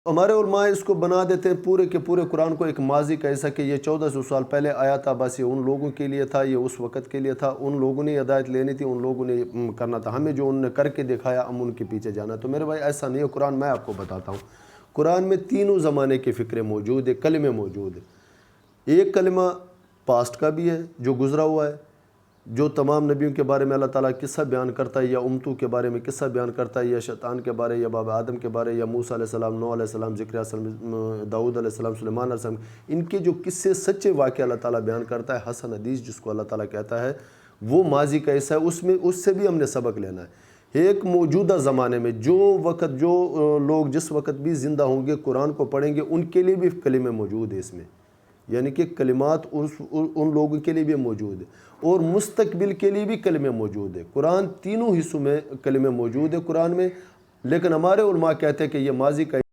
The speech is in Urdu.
ہمارے علماء اس کو بنا دیتے ہیں پورے کے پورے قرآن کو ایک ماضی کا، ایسا کہ یہ 1400 سال پہلے آیا تھا، بس یہ ان لوگوں کے لیے تھا، یہ اس وقت کے لیے تھا، ان لوگوں نے ہدایت لینی تھی، ان لوگوں نے کرنا تھا، ہمیں جو انہوں نے کر کے دکھایا ہم ان کے پیچھے جانا۔ تو میرے بھائی ایسا نہیں ہے قرآن، میں آپ کو بتاتا ہوں قرآن میں تینوں زمانے کی فکریں موجود ہیں، کلمے موجود ہیں۔ ایک کلمہ پاسٹ کا بھی ہے جو گزرا ہوا ہے، جو تمام نبیوں کے بارے میں اللہ تعالیٰ قصہ بیان کرتا ہے، یا امتوں کے بارے میں قصہ بیان کرتا ہے، یا شیطان کے بارے، یا بابا آدم کے بارے، یا موسیٰ علیہ السلام، نوح علیہ السلام، زکریا علیہ السلام، داؤد علیہ السلام، سلیمان علیہ السلام، ان کے جو قصے سچے واقعہ اللہ تعالیٰ بیان کرتا ہے، حسن حدیث جس کو اللہ تعالیٰ کہتا ہے، وہ ماضی کا حصہ ہے، اس سے بھی ہم نے سبق لینا ہے۔ ایک موجودہ زمانے میں جو لوگ جس وقت بھی زندہ ہوں گے قرآن کو پڑھیں گے، ان کے لیے بھی کلمے موجود ہے اس میں، یعنی کہ کلمات ان لوگوں کے لیے بھی موجود ہے، اور مستقبل کے لیے بھی کلمے موجود ہے۔ قرآن تینوں حصوں میں کلمے موجود ہے قرآن میں، لیکن ہمارے علماء کہتے ہیں کہ یہ ماضی کا